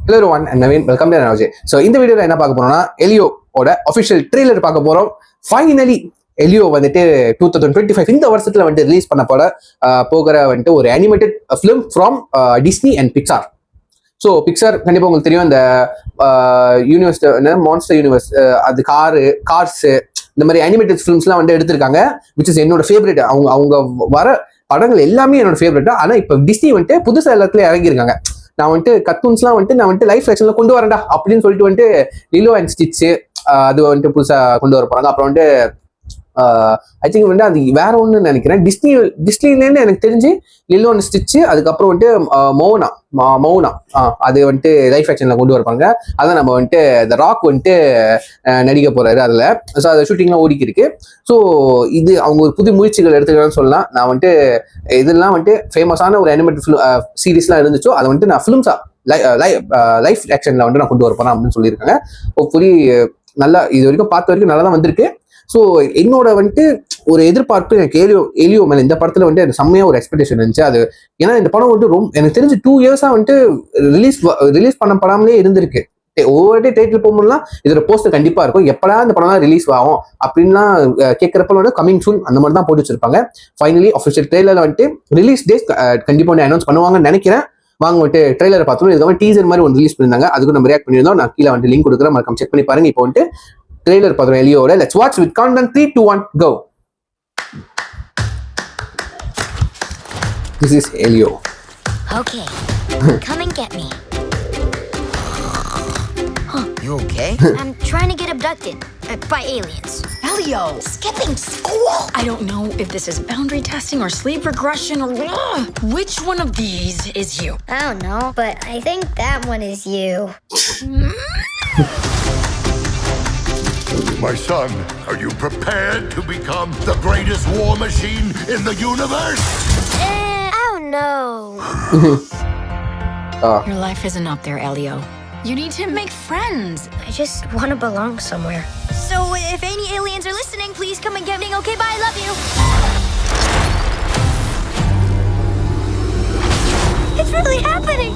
Hello everyone, and Naveen, welcome to Analogy. So இந்த வீடியோல என்ன பார்க்க போறோம்னா எலியோட அஃபிஷியல் ட்ரெய்லர் பார்க்க போறோம். ஃபைனலி எலியோ வந்துட்டு 2025 இந்த வருஷத்துல வந்துட்டு ரிலீஸ் பண்ண போகிற வந்துட்டு ஒரு animated film from Disney and Pixar. So Pixar கண்டிப்பாக உங்களுக்கு தெரியும், இந்த யூனிவர்ஸ் மான்ஸ்டர் யூனிவர்ஸ், அது கார்ஸ் இந்த மாதிரி அனிமேட்டட் ஃபிலிம்ஸ்லாம் வந்துட்டு எடுத்திருக்காங்க, விச் இஸ் என்னோட ஃபேவரட். அவங்க வர படங்கள் எல்லாமே என்னோட ஃபேவரட். ஆனால் இப்போ டிஸ்னி வந்துட்டு புதுசாக எல்லாத்துலேயும் இறங்கியிருக்காங்க. நான் வந்துட்டு கர்ட்டூன்ஸ்லாம் வந்துட்டு நான் வந்துட்டு லைஃப் ஆக்ஷன்ல கொண்டு வரேன்டா அப்படின்னு சொல்லிட்டு வந்துட்டு லிலோ அண்ட் ஸ்டிச்சு அது வந்துட்டு புதுசாக கொண்டு வர போறாங்க. அப்புறம் வந்துட்டு ஐ திங்க் வந்து அது வேற ஒன்று நினைக்கிறேன், டிஸ்னிலேருந்து எனக்கு தெரிஞ்சு லிலோ அண்ட் ஸ்டிச்சு, அதுக்கப்புறம் வந்துட்டு மௌனா அது வந்துட்டு லைஃப் ஆக்ஷன்ல கொண்டு வரப்பாங்க. அதான் நம்ம வந்துட்டு த ராக் வந்துட்டு நடிக்க போறாரு அதுல. ஸோ அது ஷூட்டிங்லாம் ஓடிக்கி இருக்கு. ஸோ இது அவங்க ஒரு புது முயற்சிகள் எடுத்துக்கலாம்னு சொல்லலாம். நான் வந்துட்டு இதெல்லாம் வந்துட்டு ஃபேமஸான ஒரு அனிமேட்டட் சீரீஸ்லாம் இருந்துச்சோ அதை வந்துட்டு நான் ஃபிலிம்ஸா லைஃப் ஆக்ஷன்ல வந்துட்டு நான் கொண்டு வர போறேன் அப்படின்னு சொல்லியிருக்காங்க. ஹோப்ஃபுல்லி நல்லா இது வரைக்கும் பார்த்த வரைக்கும் நல்லா தான் வந்திருக்கு. ஸோ என்னோட வந்துட்டு ஒரு எதிர்பார்ப்பு எனக்கு எலியோ மேலே இந்த படத்துல வந்துட்டு எனக்கு செம்மையா ஒரு எக்ஸ்பெக்டேஷன் இருந்துச்சு. அது ஏன்னா இந்த படம் வந்துட்டு ரொம்ப எனக்கு தெரிஞ்சு 2 இயர்ஸா வந்துட்டு ரிலீஸ் பண்ணப்படாமலே இருந்திருக்கு. ஒவ்வொரு டைட்டில் போகும்போதுலாம் இதோட போஸ்டர் கண்டிப்பா இருக்கும், எப்படா இந்த படம்லாம் ரிலீஸ் ஆகும் அப்படின்லாம் கேட்கறப்ப வந்து கமிங் சூன் அந்த மாதிரி தான் போட்டு வச்சிருப்பாங்க. ஃபைனலி அஃபிஷியல் ட்ரெய்லர்ல வந்துட்டு ரிலீஸ் டேட் கண்டிப்பா வந்து அனௌன்ஸ் பண்ணுவாங்கன்னு நினைக்கிறேன். வாங்க வந்துட்டு ட்ரெய்லரை பார்த்தோம். இதுக்கு டீசர் மாதிரி ஒன்று ரிலீஸ் பண்ணியிருந்தாங்க, அதுக்கு நம்ம ரியாக்ட் பண்ணியிருந்தோம். நான் கீழே வந்துட்டு லிங்க் கொடுக்குறேன், மறக்காம செக் பண்ணி பாருங்க. இப்போ வந்துட்டு ட்ரெய்லர் பார்த்தோம் எலியோட. Let's watch with countdown 3, 2, 1 go. This is Elio. Okay. Come and get me. You okay? I'm trying to get abducted by aliens. Elio! Skipping school! I don't know if this is boundary testing or sleep regression or... Which one of these is you? I don't know, but I think that one is you. My son, are you prepared to become the greatest war machine in the universe? I don't know. Your life isn't up there, Elio. You need to make friends. I just want to belong somewhere. So if any aliens are listening, please come and get me. Okay, bye, I love you. It's really happening.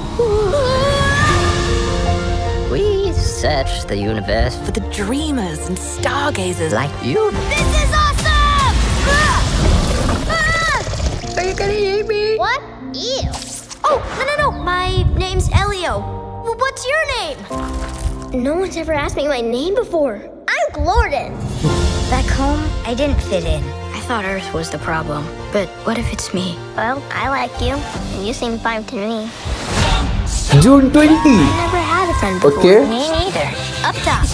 We search the universe For the dreamers and stargazers like... like you. This is awesome! Are you gonna eat me? What? Ew. Oh, no. My name's Elio. What's your name? No one's ever asked me my name before. I'm Glorden. Back home, I didn't fit in. I thought Earth was the problem. But what if it's me? Well, I like you, and you seem fine to me. June 20. I never had a friend before. Okay. Me neither. Up top.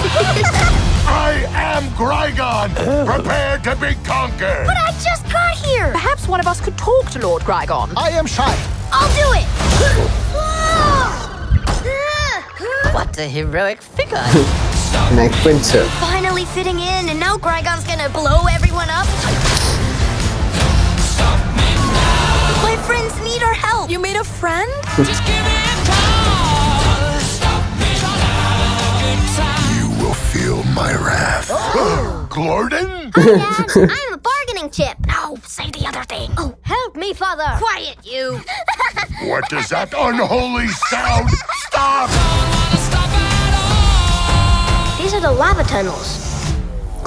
I am Grygon, prepared to be conquered. But I just got here. Perhaps one of us could talk to Lord Grygon. I am shy. I'll do it. What a heroic figure. An adventure. Finally fitting in, and now Grygon's gonna blow everyone up. My friends need our help. You made a friend? You will feel my wrath. Glorden? Hi, Dad. I'm a bargaining chip. No, say the other thing. Oh, help me, Father. Quiet, you. What is that unholy sound? Stop! These are the lava tunnels.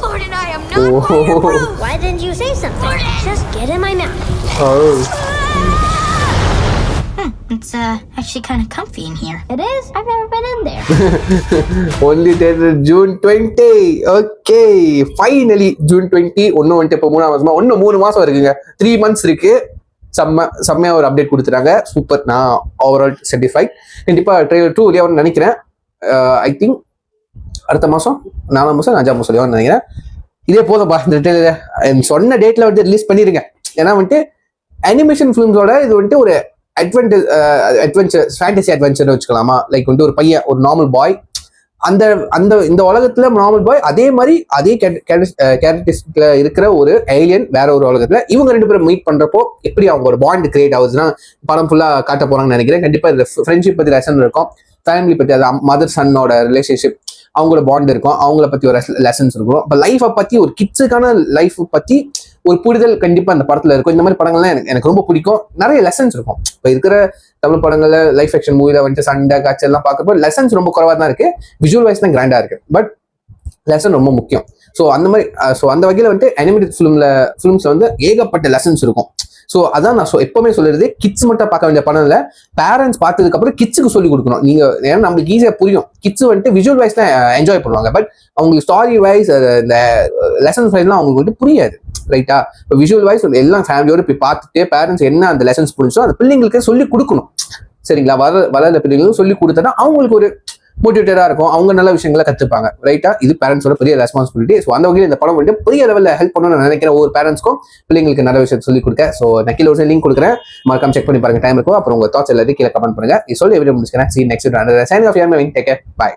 Gordon, I am not fireproof. Why didn't you say something? Gordon. Just get in my mouth. Oh. It's actually kind of comfy in here. It is? I've never been in there. Only dated June 20. Okay, finally June 20. ஒன்னும் வந்துட்டு இப்போ 3 மாசமா, இன்னும் 3 மாசம் இருக்குங்க, 3 months இருக்கு. செம்மையா ஒரு அப்டேட் கொடுத்துட்டாங்க. சூப்பர், நான் ஓவரால் சாட்டிஸ்ஃபைட். கண்டிப்பா ட்ரெய்லர் 2 வெளியாகும்னு நினைக்கிறேன். ஐ திங்க் அடுத்த மாசம் 4ஆம் மாசம் 5ஆம் மாசம் வெளியாகும்னு நினைக்கிறேன். இதே போதும்பா, இந்த ட்ரெய்லர் சொன்ன டேட்ல வந்துட்டு ரிலீஸ் பண்ணிருங்க. ஏன்னா வந்துட்டு அனிமேஷன் ஃபிலிம்ஸோட இது வந்துட்டு ஒரு அட்வென்ச்சர் ஃபேண்டசி அட்வென்ச்சர்னு வச்சுக்கலாமா. லைக் வந்துட்டு ஒரு பையன், ஒரு நார்மல் பாய், இந்த உலகத்துல நார்மல் பாய், அதே மாதிரி அதே கேரக்டரிஸ்டிக்ல இருக்கிற ஒரு ஏலியன் வேற ஒரு உலகத்துல. இவங்க 2 பேரும் மீட் பண்றப்போ எப்படி அவங்க ஒரு பாண்ட் கிரியேட் ஆகுதுன்னா படம் ஃபுல்லா காட்ட போறாங்கன்னு நினைக்கிறேன். கண்டிப்பா இந்த ஃப்ரெண்ட்ஷிப் பத்தி லெசன் இருக்கும், ஃபேமிலி பத்தி, அது மதர் சன்னோட ரிலேஷன்ஷிப், அவங்களோட பாண்ட் இருக்கும், அவங்கள பத்தி ஒரு லெசன்ஸ் இருக்கும். இப்போ லைஃபை பத்தி, ஒரு கிட்ஸுக்கான லைஃப் பத்தி ஒரு புரிதல் கண்டிப்பா அந்த படத்துல இருக்கும். இந்த மாதிரி படங்கள்லாம் எனக்கு ரொம்ப பிடிக்கும். நிறைய லெசன்ஸ் இருக்கும். இப்போ இருக்கிற தமிழ் படங்கள்ல லைஃப் ஆக்ஷன் மூவில வந்துட்டு சண்டை காட்சி எல்லாம் பார்க்குறப்போ லெசன்ஸ் ரொம்ப குறைவா தான் இருக்கு. விஷுவல் வைஸ் தான் கிராண்டா இருக்கு, பட் லெசன் ரொம்ப முக்கியம். ஸோ அந்த மாதிரி அந்த வகையில வந்துட்டு அனிமேட்டட் ஃபிலிம்ஸ்ல வந்து ஏகப்பட்ட லெசன்ஸ் இருக்கும். ஸோ அதான் நான் எப்பவுமே சொல்றது, கிட்ஸ் மட்டும் பார்க்க வேண்டிய படம் இல்லை, பேரண்ட்ஸ் பார்த்ததுக்கு அப்புறம் கிட்ஸுக்கு சொல்லி கொடுக்கணும். நீங்க ஏன்னா நம்மளுக்கு ஈஸியா புரியும், கிட்ஸ் வந்துட்டு விஷுவல் வைஸ் தான் என்ஜாய் பண்ணுவாங்க, பட் அவங்களுக்கு ஸ்டாரி வைஸ் இந்த லெசன்ஸ் வைஸ்லாம் அவங்களுக்கு வந்துட்டு புரியாது. ரைட்டா? இப்போ விஷுவல் வைஸ் எல்லாம் ஃபேமிலியோட போய் பார்த்துட்டு பேரண்ட்ஸ் என்ன அந்த லெசன்ஸ் புரிஞ்சோ அந்த பிள்ளைங்களுக்கு சொல்லி கொடுக்கணும். சரிங்களா? வளர பிள்ளைங்களுக்கு சொல்லி கொடுத்தா அவங்களுக்கு ஒரு மோட்டிவேட்டடா இருக்கும், அவங்க நல்ல விஷயங்களை கத்துப்பாங்க. ரைட்டா? இது பேரண்ட்ஸோட பெரிய ரெஸ்பான்சிபிலிட்டி. ஸோ அந்த வகையில் இந்த படம் வந்துட்டு பெரிய லெவலில் ஹெல்ப் பண்ணணும்னு நினைக்கிற ஒவ்வொரு பேரண்ட்ஸ்க்கும் பிள்ளைங்களுக்கு நல்ல விஷயம் சொல்லி கொடுக்க. ஸோ நான் கீழே ஒரு லிங்க் கொடுக்குறேன், மறக்காம செக் பண்ணி பாருங்க, டைம் இருக்கும். அப்புறம் உங்க தாட்ஸ் எல்லாத்தையும் கீழே கமெண்ட் பண்ணுங்க. இது சொல்லி வீடியோ முடிச்சுக்கிறேன். See you next video. Signing off, take care. Bye.